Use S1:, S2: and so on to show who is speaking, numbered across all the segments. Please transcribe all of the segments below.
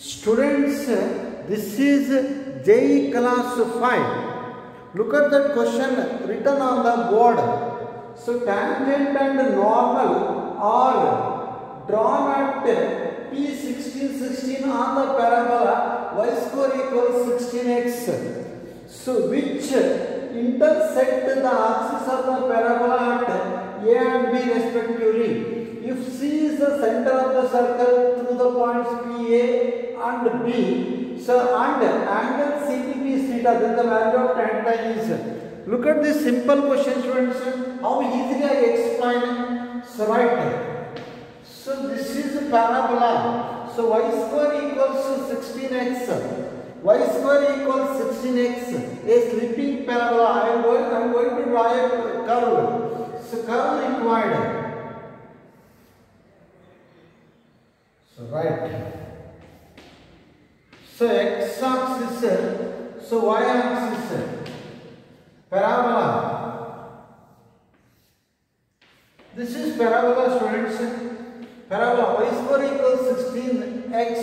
S1: Students, this is JEE class 5. Look at that question written on the board. So tangent and normal are drawn at P16, 16 on the parabola y square equals 16x. So which intersect the axis of the parabola at A and B respectively. If C is the center of the circle through the points PA and B, so and angle CTB is theta, then the value of tan is. Look at this simple question, students. How easily I explain. So right. So this is a parabola. So y square equals to 16x. Y square equals 16x. A slipping parabola. I am going to draw a curve. So curve required. So right. So x axis, so y axis, parabola. This is parabola, students. Parabola y square equals 16x.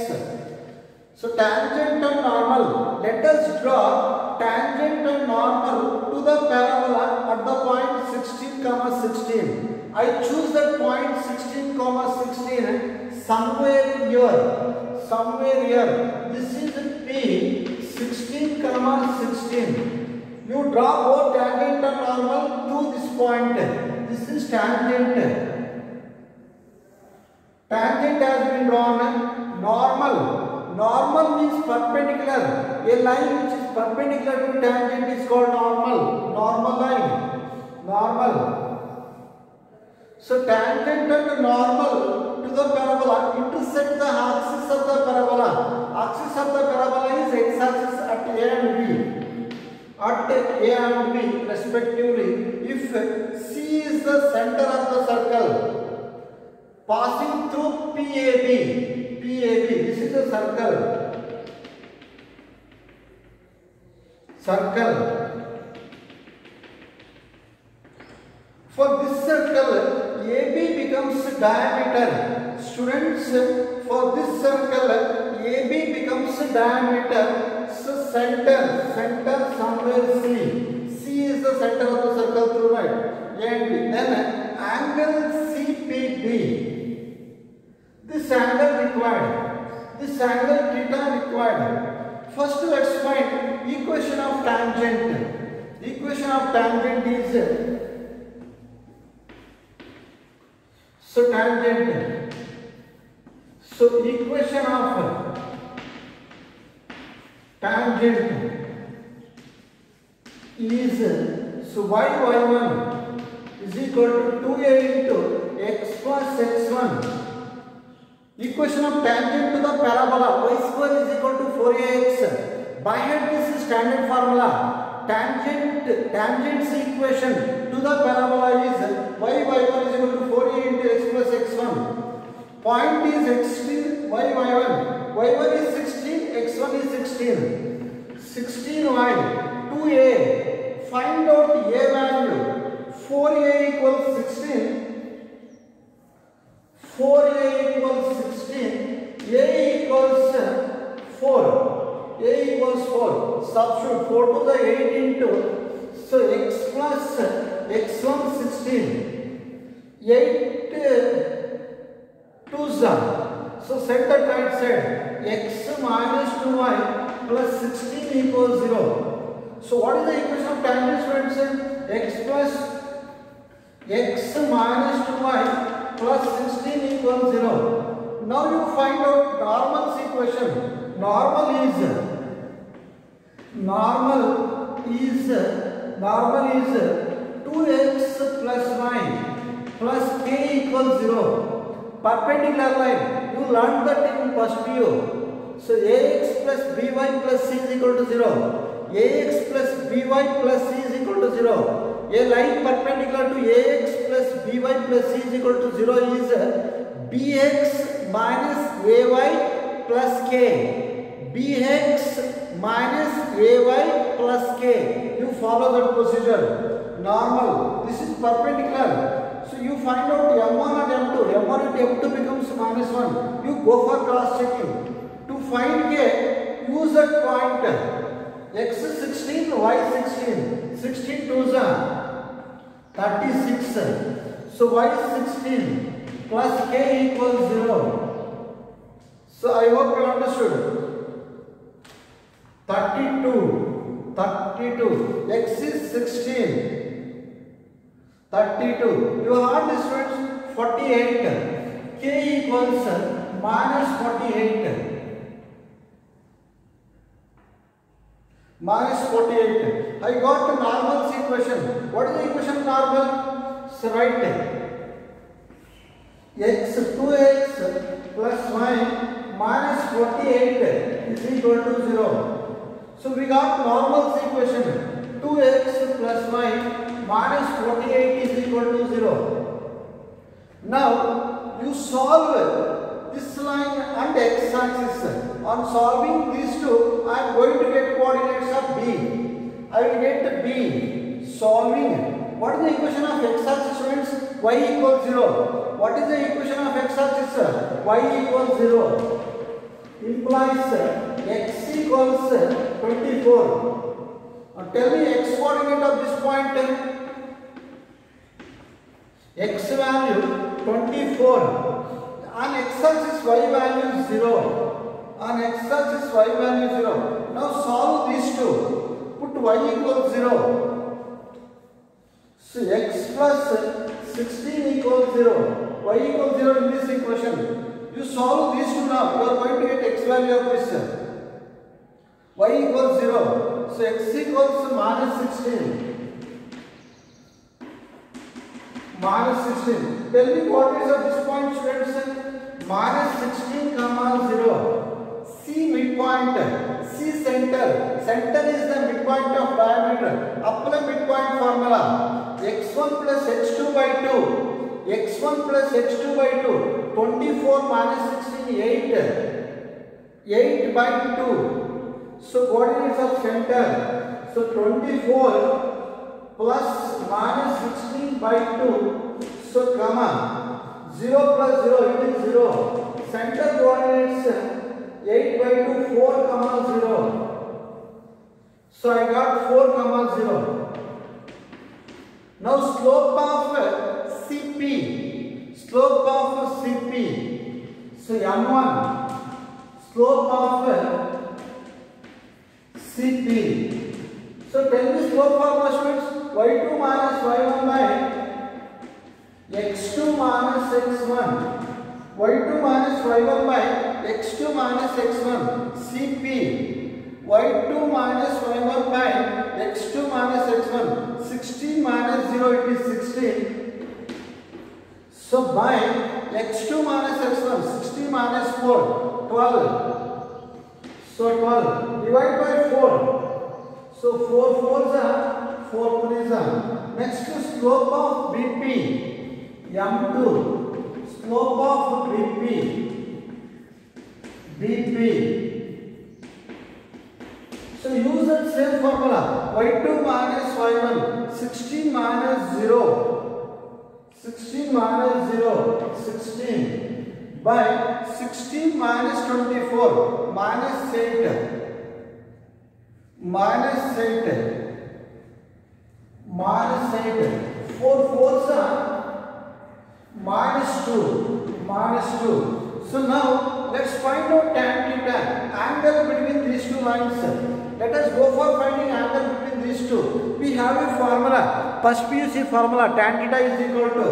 S1: So tangent and normal. Let us draw tangent and normal to the parabola at the point 16, 16. I choose that point 16, 16 somewhere here. Somewhere here. This is P 16, 16. You draw both tangent and normal to this point. This is tangent. Tangent has been drawn. Normal. Normal means perpendicular. A line which is perpendicular to tangent is called normal. Normal line. Normal. So tangent and normal to the parabola intersect the axis of the parabola. Axis of the parabola is x-axis at A and B. At A and B respectively. If C is the center of the circle passing through PAB. This is a circle. For this circle, AB becomes diameter. Students, for this circle, AB becomes diameter. So center somewhere C. C is the center of the circle through right. A and B. Then angle CPB. This angle required. This angle theta required. First let's find equation of tangent. Equation of tangent is so tangent. So equation of tangent is so y1 is equal to 2a into x plus x1. Equation of tangent to the parabola y square is equal to 4ax. By head this is standard formula. Tangent's equation to the parabola is y1 is equal to 4a into x plus x1. Point is 16, y1. y1 is 16, x1 is 16. 16y, 2a. Find out a value. 4a equals 16. 4a equals 16. A equals 4. A equals 4. Substitute 4 to the 8 into. So x plus x1 16. 8 2s. So set that right side. X minus 2y plus 16 equals 0. So what is the equation of tangent, students? X plus x minus 2y plus 16 equals 0. Now you find out normal's equation. Normal is 2x plus y plus k equals 0. Perpendicular line. You learned that in first PU. So ax plus by plus c is equal to 0. Ax plus by plus c is equal to 0. A line perpendicular to ax plus by plus c is equal to 0 is bx minus ay plus k. Bx minus ay plus k. You follow that procedure. Normal. This is perpendicular. So you find out m1 and m2. m1 and m2 becomes -1. You go for cross checking. To find k, use that pointer. X 16, y 16. 16 2s are 36. So y 16 plus k equals 0. So I hope you understood. 32. X is 16. 32. You heard this words? 48. K equals minus 48. Minus 48. I got the normal's equation. What is the equation of normal? So write x 2x plus y minus 48 is equal to 0. So we got normal's equation. 2x plus y minus 48 is equal to 0. Now you solve this line and x axis. On solving these two, I am going to get coordinates of b. I will get b. Solving. What is the equation of x axis, students? Y equals 0. What is the equation of x axis? Y equals 0. Implies x equals 24. Now tell me x coordinate of this point. X value 24. On x axis y value 0. On x axis y value 0. Now solve these two. Put y equals 0. So x plus 16 equals 0. Y equals 0 in this equation. You solve these two now. You are going to get x value of this. Y equals 0. So x equals minus 16. Minus 16. Tell me what is of this point, students? Minus 16 comma 0. C midpoint, C center. Center is the midpoint of diameter. Apply midpoint formula. x1 plus h2 by 2. x1 plus h2 by 2. 24 minus 16, 8. 8 by 2. So coordinates of center. So 24 plus minus 16 by 2. So comma. 0 plus 0, it is 0. Center coordinates 8 by 2, 4 comma 0. So I got 4 comma 0. Now slope of CP. Slope of CP. So M1. Slope of CP. So tell me slope formula, students. Y2 minus Y1 by X2 minus X1. Y2 minus Y1 by x2 minus x1 CP. Y2 minus Y1 by x2 minus x1. 16 minus 0, it is 16. So by x2 minus x1, 16 minus 4, 12. So 12. Divide by 4. So 4 4s are 4 3s are. Next is slope of BP. M2. Slope of BP. So use that same formula. Y2 minus Y1. 16 minus 0. 16 minus 0. 16. By 16 minus 24. Minus 8. Minus 8. Minus 8. 4 4s are minus 2. Minus 2. So now let's find out tan theta, angle between these two lines. Let us go for finding angle between these two. We have a formula, first PUC formula, tan theta is equal to.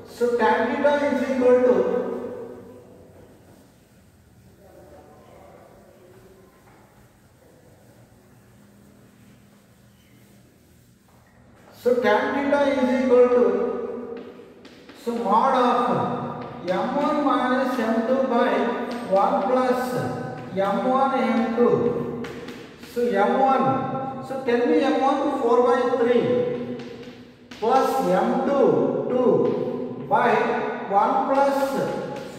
S1: So tan theta is equal to tan theta is equal to, so mod of m1 minus m2 by 1 plus m1 m2. So m1, so tell me m1 4 by 3 plus m2 2 by 1 plus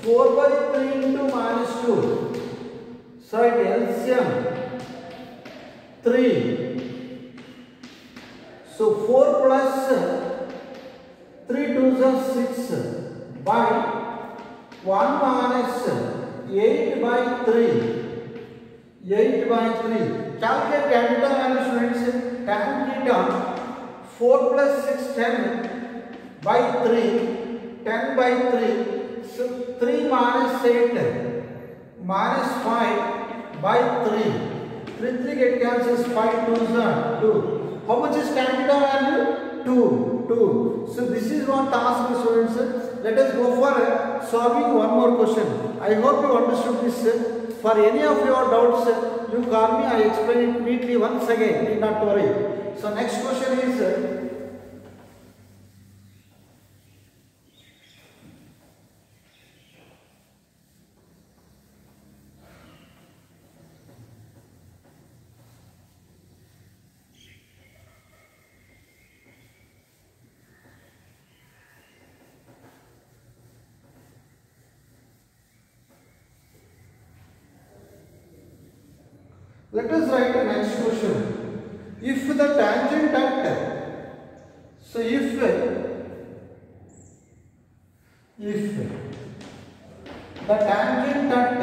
S1: 4 by 3 into minus 2. So it LCM 3. So 4 plus 3 2s are 6 by 1 minus 8 by 3. 8 by 3. Calculate tan theta value, students. Tan theta 4 plus 6, 10 by 3. 10 by 3. So 3 minus 8 minus 5 by 3. 3 3 get cancels. 5 2s are 2. How much is tan theta value? 2. 2. So this is one task, students. Let us go for solving one more question. I hope you understood this. For any of your doubts, you call me. I explain it neatly once again. Need not worry. So next question is. Let us write the next question. If the tangent at, so if the tangent at,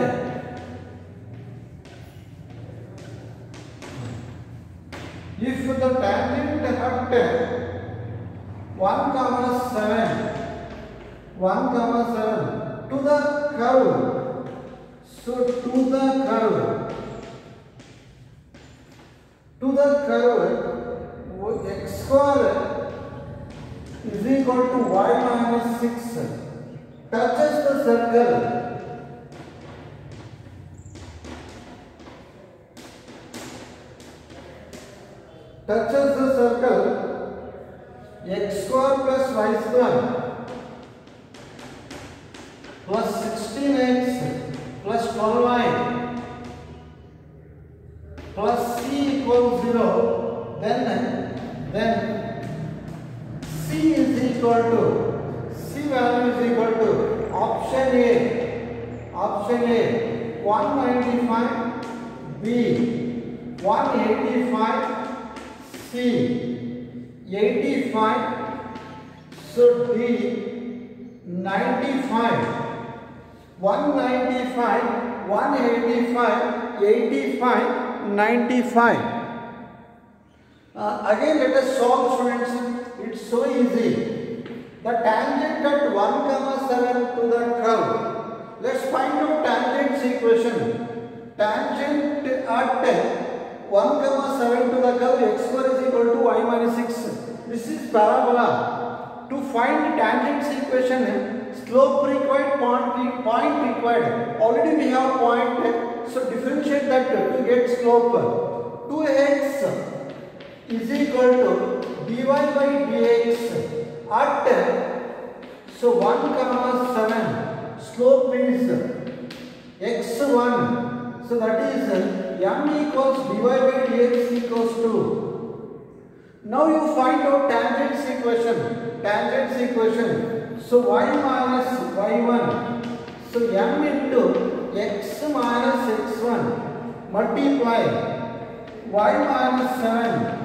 S1: if the tangent at 1 comma 7, 1 comma 7 to the curve, so to the curve x square is equal to y minus 6 touches the circle, x square plus y square plus 16x plus 12y plus c equals 0, then c is equal to, c value is equal to option A 195, B 185, C 85, so D 95, 195, 185, 85, 95. Again let us solve, students. It's so easy. The tangent at 1 comma 7 to the curve. Let's find out tangent's equation. Tangent at 1 comma 7 to the curve x square is equal to y minus 6. This is parabola. To find tangent's equation, slope required, point required. Already we have point, so differentiate that to get slope. 2x is equal to dy by dx at, so 1 comma 7, slope is x1, so that is m equals dy by dx equals to. Now you find out tangent's equation, so y minus y1, so m into x minus x1 multiply y minus 7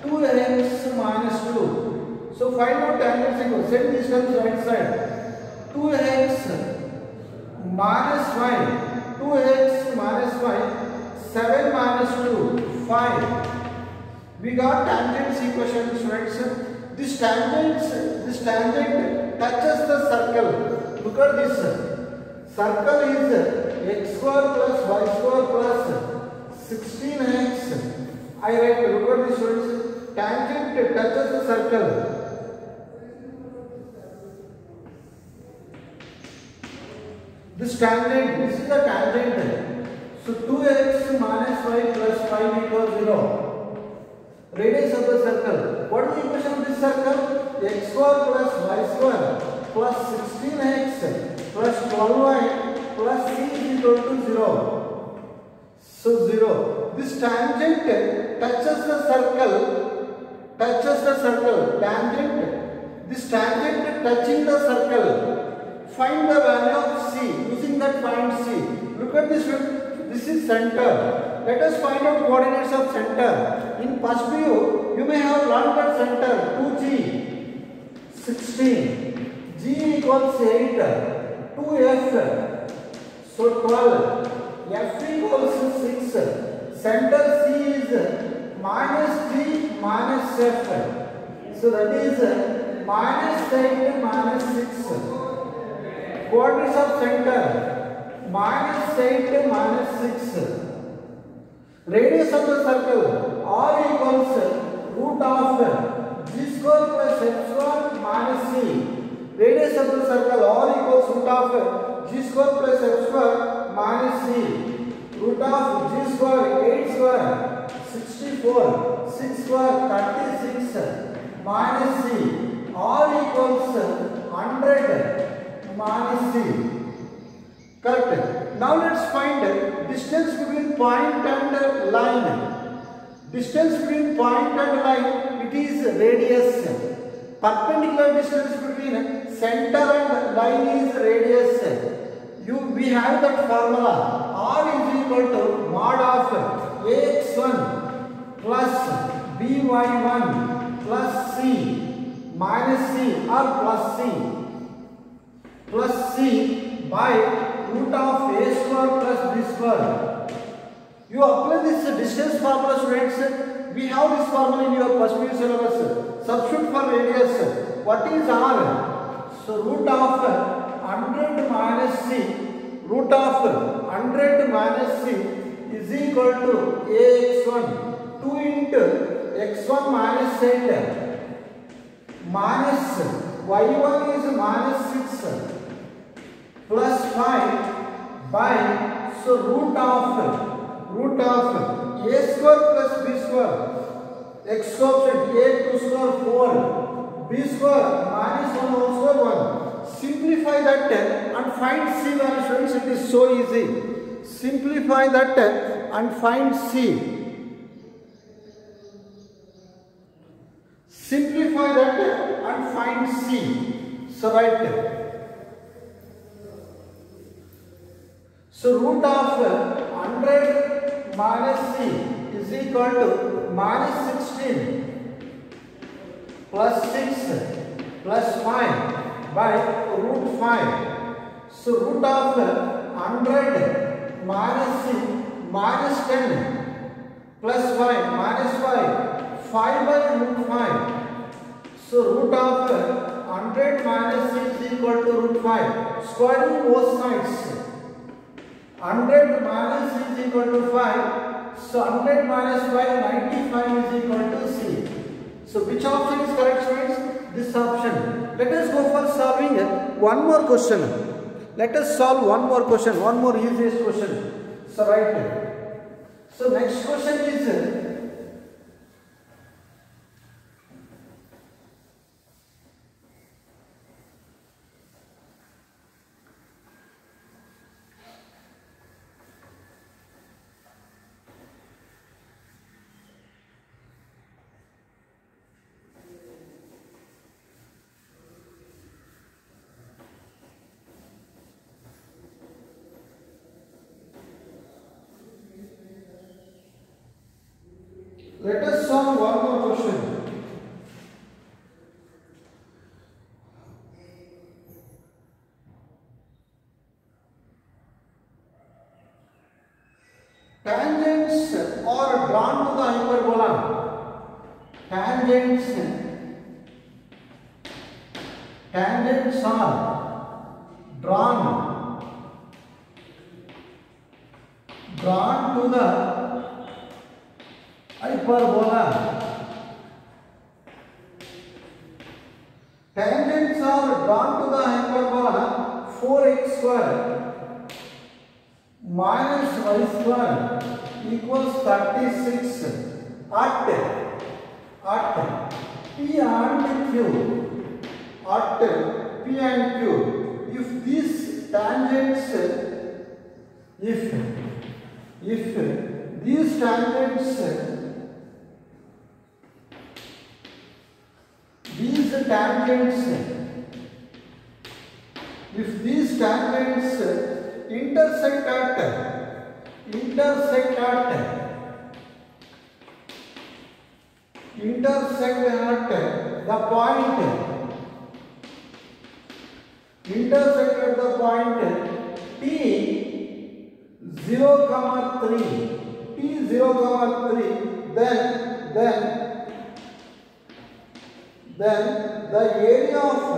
S1: 2x minus 2. So find out tangent equal. Set this terms right side. 2x minus 5. 2x minus 5. 7 minus 2. 5. We got tangent's equation, students. This tangent touches the circle. Look at this. Circle is x square plus y square plus 16x. I write, look at this, students. Tangent touches the circle. This is the tangent. So 2x minus 5 plus 5 equals 0. Radius of the circle. What is the equation of this circle? X square plus y square plus 16x plus 12y plus c is equal to 0. So 0. This tangent touches the circle. Tangent. This tangent touching the circle. Find the value of c. Using that find c. Look at this. This is center. Let us find out coordinates of center. In first view, you may have learned that center 2g 16. G equals 8. 2f. So 12. So that is minus 8 minus 6. Coordinates of center minus 8 minus 6. Radius of the circle r equals root of g square plus h square minus c. Radius of the circle r equals root of g square plus h square minus c. Root of g square 8 square 64, 6 square 36 minus c. R equals 100 minus c. Correct. Now let's find distance between point and line. Distance between point and line, it is radius. Perpendicular distance between center and line is radius. We have that formula. R is equal to mod of ax1 plus by1 plus c minus c or plus c by root of a square plus b square. You apply this distance formula, students. We have this formula in your first year syllabus. Substitute for radius. What is r? So root of 100 minus c. Root of 100 minus c is equal to ax1. 2 into x1 minus 8 minus y1 is minus 6 plus 5 by root of a square plus b square. X square 8 2 square 4 b square minus 1 whole square 1. Simplify that and find c value, students. It is so easy. Simplify that and find c. Simplify that and find c. So right. So root of 100 minus c is equal to minus 16 plus 6 plus 5 by root 5. So root of 100 minus c minus 10 plus 5 minus 5 by root 5. So root of 100 minus c is equal to root 5. Squaring both sides. 100 minus c is equal to 5. So 100 minus 5, 95 is equal to c. So which option is correct, students? This option. Let us go for solving one more question. Let us solve one more question, one more easiest question. So right. So next question is let us solve one more question. Tangents are drawn to the hyperbola. Tangents are drawn to the hyperbola. Tangents are drawn to the hyperbola 4x square minus y square equals 36 at P and Q. At P and Q. If these tangents, if these tangents if these tangents intersect at the point T 0, 3, T 0, 3, then then the area of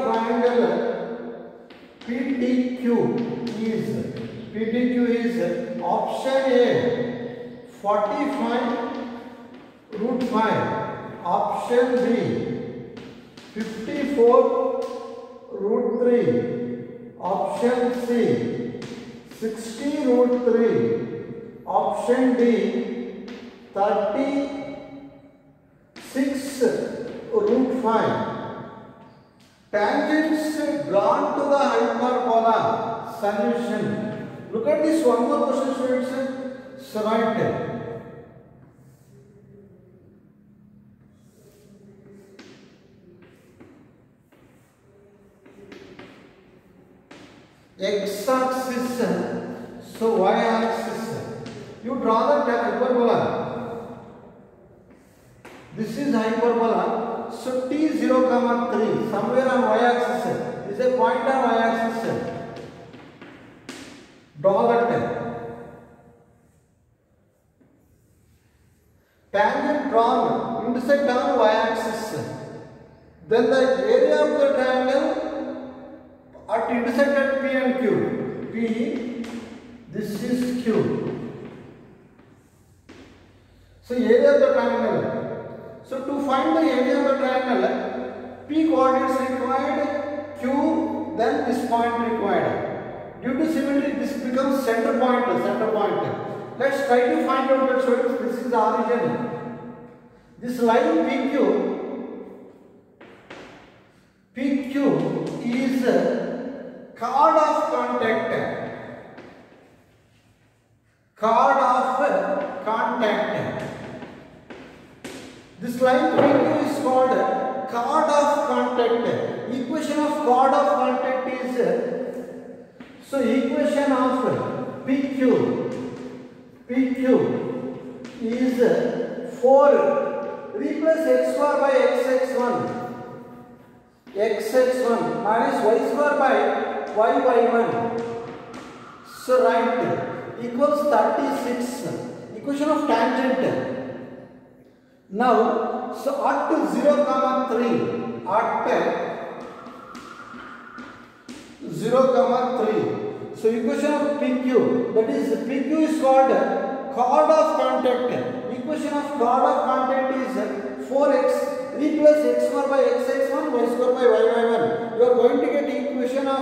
S1: triangle PTQ is option A 45 root 5, option B 54 root 3, option C 60 root 3, option D 36 root 5. Tangents drawn to the hyperbola solution. Look at this one more question, students. So write x-axis, so y-axis. You draw the hyperbola. This is hyperbola. So t 0, 3 somewhere on y-axis is a point on y-axis. Draw that. Tangent drawn, intersect on y-axis. Then the area of the triangle at intersect at P and Q. P, this is Q. So area of the triangle. So to find the area of the triangle, P coordinates required, Q, then this point required. Due to symmetry, this becomes center point. Let's try to find out that students. This is the origin. This line PQ is chord of contact. This line PQ is called chord of contact. Equation of chord of contact is, so equation of PQ is 4, replace x square by xx1 minus y square by y1. So write equals 36. Equation of tangent. Now, so at 0, 3, so equation of PQ, that is PQ is called chord of contact. Equation of chord of contact is 4x, replace x square by xx1, y square by y1. You are going to get equation of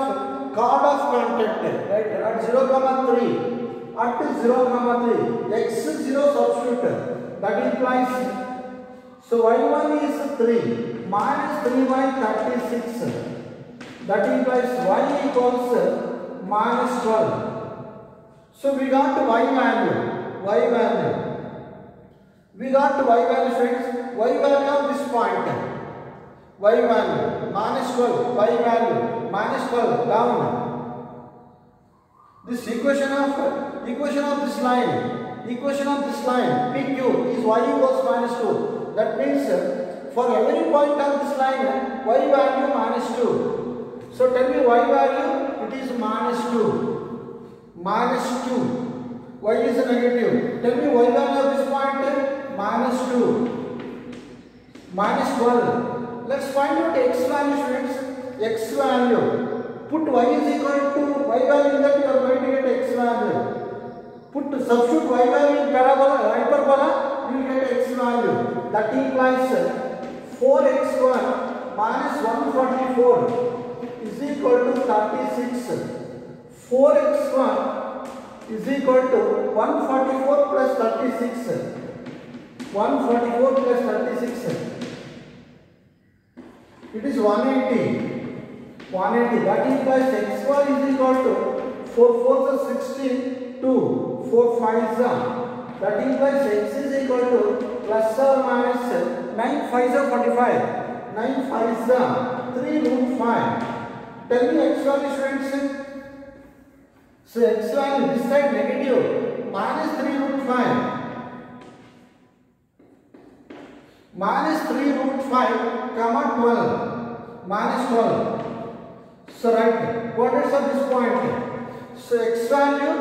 S1: chord of contact, right? At 0, 3, x0 substitute, that implies, so y1 is 3 minus 3 by 36. That implies y equals minus 12. So we got y value. We got y value, friends. Y value of this point. Y value minus 12. Y value minus 12 down. This equation of this line PQ is y equals minus 2. That means for every point on this line, y value minus 2. So tell me y value, it is minus 2. Y is negative. Tell me y value of this point, minus 2. Minus 12. Let's find out x value, students. X value. Put y is equal to y value in that you are going to get x value. Substitute y value in hyperbola, you will get x value. That implies 4x1 minus 144 is equal to 36. 4x1 is equal to 144 plus 36. 144 plus 36. It is 180. That implies x1 is equal to 4 4 is 16, 2, 4 5 is. That implies x is equal to plus or minus 9 5 is 45. 9 5 is 3 root 5. Tell me x value, students. So x value this side negative, minus 3 root 5. Minus 3 root 5 comma 12. Minus 12. So write coordinates of this point. So x value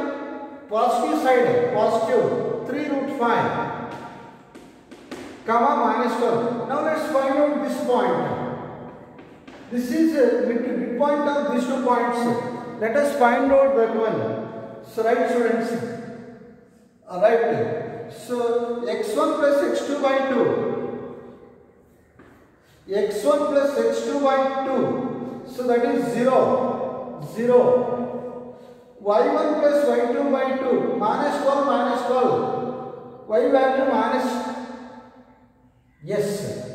S1: positive side positive 3 root 5 comma minus 12. Now let's find out this point. This is midpoint of these 2 points. Let us find out that one. So right students. Alright. So x1 plus x2 by 2. x1 plus x2 by 2. So that is 0. 0. y1 plus y2 by 2. Minus 12 minus 12. Y value minus. Yes.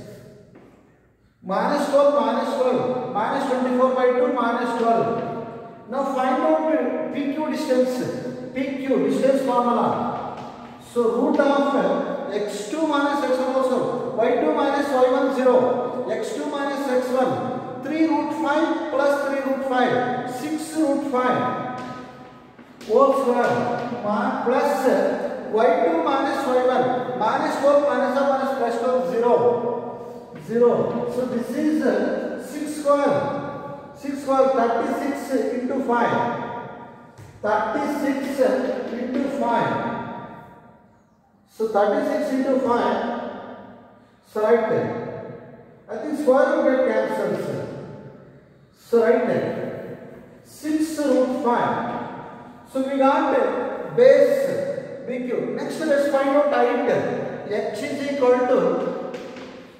S1: Minus 12 minus 12. Minus 24 by 2 minus 12. Now find out PQ distance. PQ distance formula. So root of x2 minus x1 also. y2 minus y1 0. x2 minus x1. 3 root 5 plus 3 root 5. 6 root 5. Whole square. Plus y2 minus y1. Minus 12 minus 1 minus plus 12 0. 0. So this is 6 square. 6 square 36 into 5. 36 into 5. So 36 into 5. So right there. I think square root get cancelled. So right there. 6 root 5. So we got base BQ. Next let's find out height. H is equal to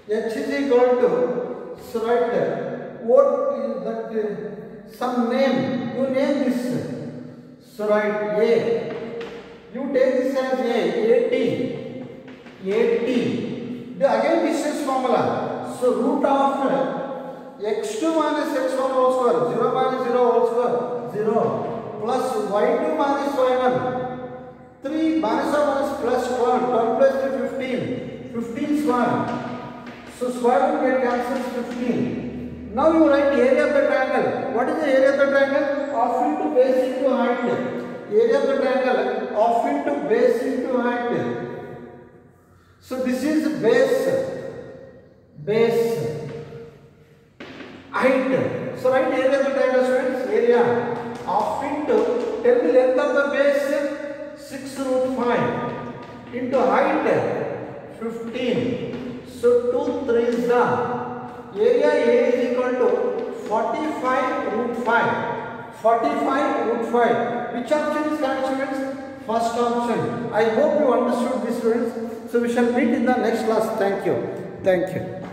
S1: so right there. What is that? Some name. You name this. So right A. You take this as A. AT. Again distance formula. So root of x2 minus x1 whole square. 0 minus 0 whole square. 0. Plus y2 minus y1. 3 minus 1 minus plus 12. 12 plus 3 15. 15 square. So square root get cancels 15. Now you write area of the triangle. What is the area of the triangle? Off into base into height. Area of the triangle off into base into height. So this is base height. So write area of the triangle students. Area off into, tell the length of the base 6 root 5 into height 15. So 2 3 is the area A is equal to 45 root 5. 45 root 5. Which option is correct students? First option. I hope you understood this students. So we shall meet in the next class. Thank you. Thank you.